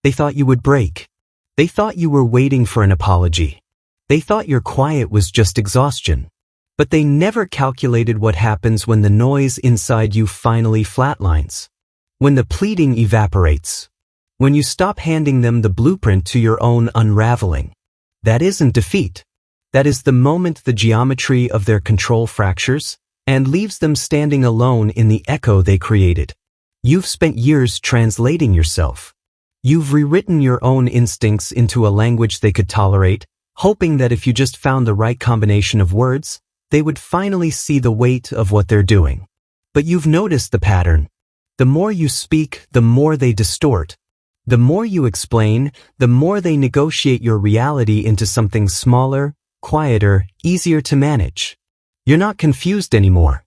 They thought you would break. They thought you were waiting for an apology. They thought your quiet was just exhaustion. But they never calculated what happens when the noise inside you finally flatlines. When the pleading evaporates. When you stop handing them the blueprint to your own unraveling. That isn't defeat. That is the moment the geometry of their control fractures and leaves them standing alone in the echo they created. You've spent years translating yourself. You've rewritten your own instincts into a language they could tolerate, hoping that if you just found the right combination of words, they would finally see the weight of what they're doing. But you've noticed the pattern. The more you speak, the more they distort. The more you explain, the more they negotiate your reality into something smaller, quieter, easier to manage. You're not confused anymore.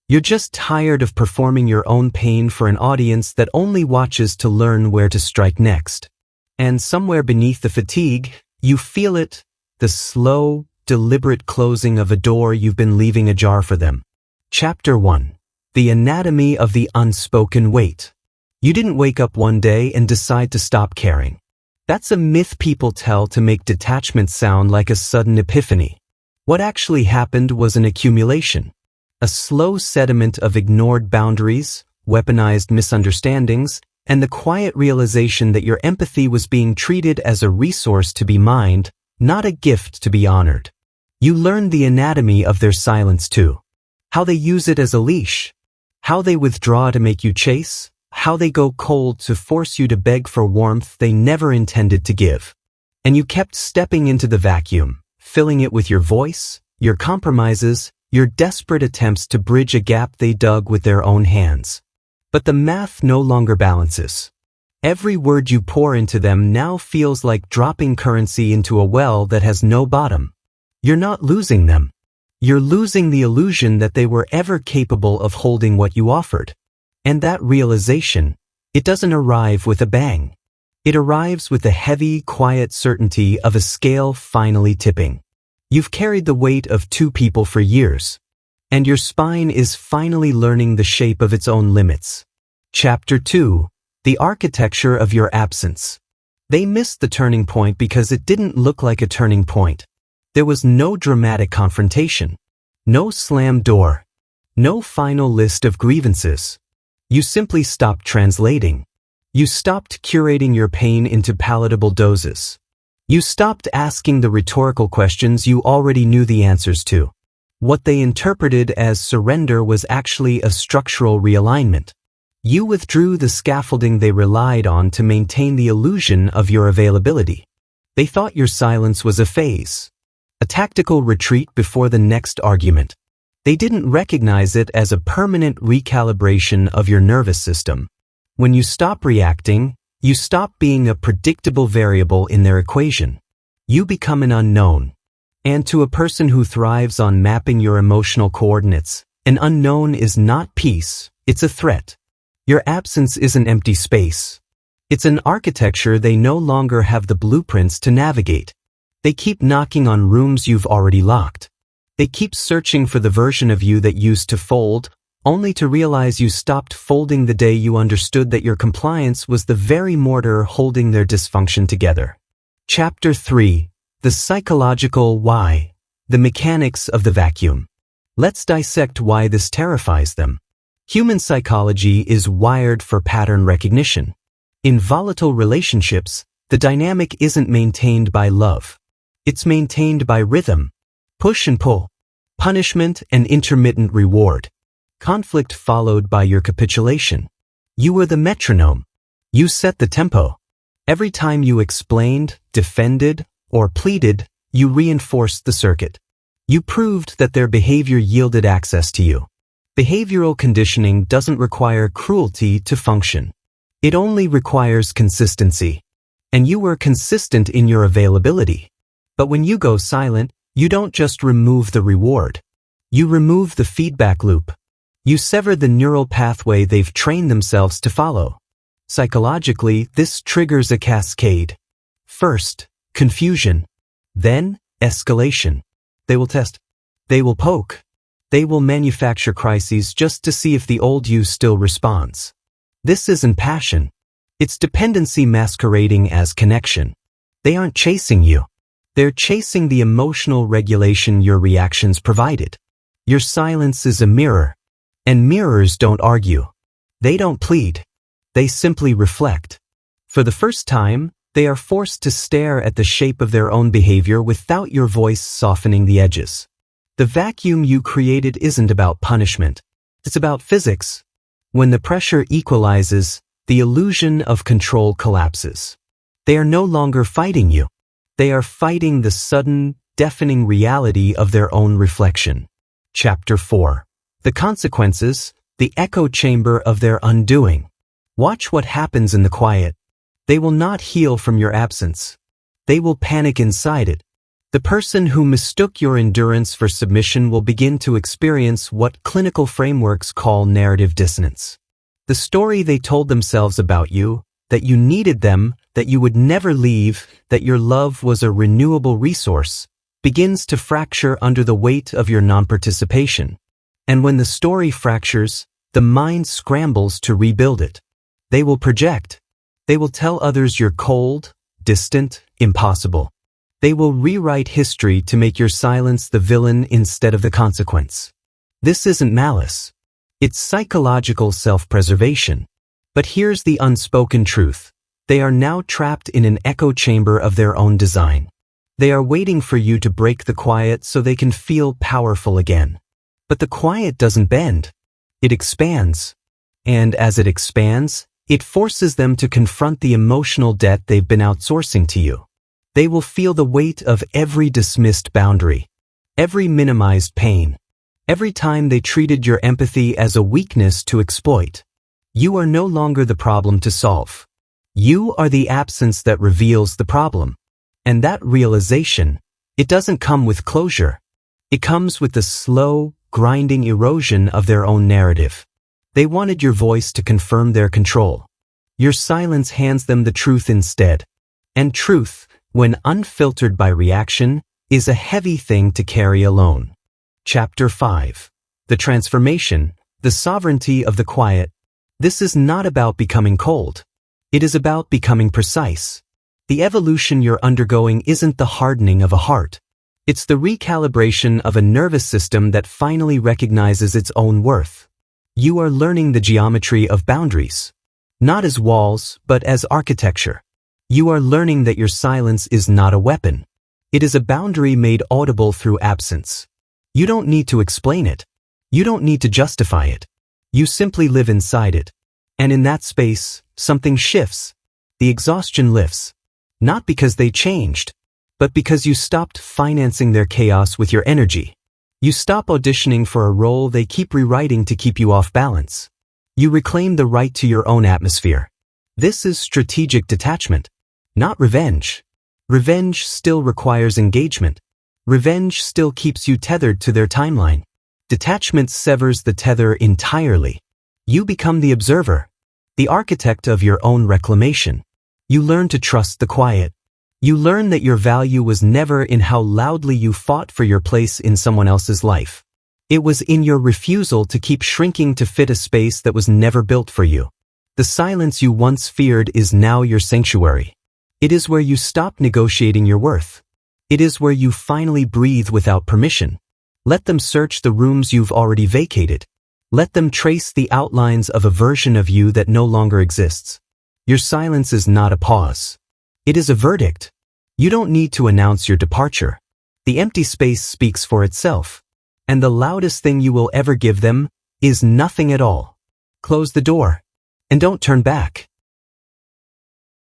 You're just tired of performing your own pain for an audience that only watches to learn where to strike next. And somewhere beneath the fatigue, you feel it, the slow, deliberate closing of a door you've been leaving ajar for them. Chapter 1. The Anatomy of the Unspoken Weight. You didn't wake up one day and decide to stop caring. That's a myth people tell to make detachment sound like a sudden epiphany. What actually happened was an accumulation. A slow sediment of ignored boundaries, weaponized misunderstandings, and the quiet realization that your empathy was being treated as a resource to be mined, not a gift to be honored. You learned the anatomy of their silence too. How they use it as a leash. How they withdraw to make you chase. How they go cold to force you to beg for warmth they never intended to give. And you kept stepping into the vacuum, filling it with your voice, your compromises, your desperate attempts to bridge a gap they dug with their own hands. But the math no longer balances. Every word you pour into them now feels like dropping currency into a well that has no bottom. You're not losing them. You're losing the illusion that they were ever capable of holding what you offered. And that realization, it doesn't arrive with a bang. It arrives with the heavy, quiet certainty of a scale finally tipping. You've carried the weight of two people for years, and your spine is finally learning the shape of its own limits. Chapter 2. The Architecture of Your Absence. They missed the turning point because it didn't look like a turning point. There was no dramatic confrontation, no slammed door, no final list of grievances. You simply stopped translating. You stopped curating your pain into palatable doses. You stopped asking the rhetorical questions you already knew the answers to. What they interpreted as surrender was actually a structural realignment. You withdrew the scaffolding they relied on to maintain the illusion of your availability. They thought your silence was a phase, a tactical retreat before the next argument. They didn't recognize it as a permanent recalibration of your nervous system. When you stop reacting, you stop being a predictable variable in their equation. You become an unknown. And to a person who thrives on mapping your emotional coordinates, an unknown is not peace, it's a threat. Your absence is an empty space. It's an architecture they no longer have the blueprints to navigate. They keep knocking on rooms you've already locked. They keep searching for the version of you that used to fold, only to realize you stopped folding the day you understood that your compliance was the very mortar holding their dysfunction together. Chapter 3. The Psychological Why. The Mechanics of the Vacuum. Let's dissect why this terrifies them. Human psychology is wired for pattern recognition. In volatile relationships, the dynamic isn't maintained by love. It's maintained by rhythm. Push and pull, punishment and intermittent reward, conflict followed by your capitulation. You were the metronome. You set the tempo. Every time you explained, defended, or pleaded, you reinforced the circuit. You proved that their behavior yielded access to you. Behavioral conditioning doesn't require cruelty to function. It only requires consistency. And you were consistent in your availability. But when you go silent, you don't just remove the reward. You remove the feedback loop. You sever the neural pathway they've trained themselves to follow. Psychologically, this triggers a cascade. First, confusion. Then, escalation. They will test. They will poke. They will manufacture crises just to see if the old you still responds. This isn't passion. It's dependency masquerading as connection. They aren't chasing you. They're chasing the emotional regulation your reactions provided. Your silence is a mirror, and mirrors don't argue. They don't plead. They simply reflect. For the first time, they are forced to stare at the shape of their own behavior without your voice softening the edges. The vacuum you created isn't about punishment. It's about physics. When the pressure equalizes, the illusion of control collapses. They are no longer fighting you. They are fighting the sudden, deafening reality of their own reflection. Chapter 4. The consequences, the echo chamber of their undoing. Watch what happens in the quiet. They will not heal from your absence. They will panic inside it. The person who mistook your endurance for submission will begin to experience what clinical frameworks call narrative dissonance. The story they told themselves about you, that you needed them, that you would never leave, that your love was a renewable resource, begins to fracture under the weight of your non-participation. And when the story fractures, the mind scrambles to rebuild it. They will project. They will tell others you're cold, distant, impossible. They will rewrite history to make your silence the villain instead of the consequence. This isn't malice. It's psychological self-preservation. But here's the unspoken truth. They are now trapped in an echo chamber of their own design. They are waiting for you to break the quiet so they can feel powerful again. But the quiet doesn't bend. It expands. And as it expands, it forces them to confront the emotional debt they've been outsourcing to you. They will feel the weight of every dismissed boundary, every minimized pain, every time they treated your empathy as a weakness to exploit. You are no longer the problem to solve. You are the absence that reveals the problem. And that realization, it doesn't come with closure. It comes with the slow, grinding erosion of their own narrative. They wanted your voice to confirm their control. Your silence hands them the truth instead. And truth, when unfiltered by reaction, is a heavy thing to carry alone. Chapter 5. The transformation, the sovereignty of the quiet. This is not about becoming cold. It is about becoming precise. The evolution you're undergoing isn't the hardening of a heart. It's the recalibration of a nervous system that finally recognizes its own worth. You are learning the geometry of boundaries. Not as walls, but as architecture. You are learning that your silence is not a weapon. It is a boundary made audible through absence. You don't need to explain it. You don't need to justify it. You simply live inside it. And in that space, something shifts. The exhaustion lifts. Not because they changed, but because you stopped financing their chaos with your energy. You stop auditioning for a role they keep rewriting to keep you off balance. You reclaim the right to your own atmosphere. This is strategic detachment, not revenge. Revenge still requires engagement. Revenge still keeps you tethered to their timeline. Detachment severs the tether entirely. You become the observer, the architect of your own reclamation. You learn to trust the quiet. You learn that your value was never in how loudly you fought for your place in someone else's life. It was in your refusal to keep shrinking to fit a space that was never built for you. The silence you once feared is now your sanctuary. It is where you stop negotiating your worth. It is where you finally breathe without permission. Let them search the rooms you've already vacated. Let them trace the outlines of a version of you that no longer exists. Your silence is not a pause. It is a verdict. You don't need to announce your departure. The empty space speaks for itself. And the loudest thing you will ever give them is nothing at all. Close the door. And don't turn back.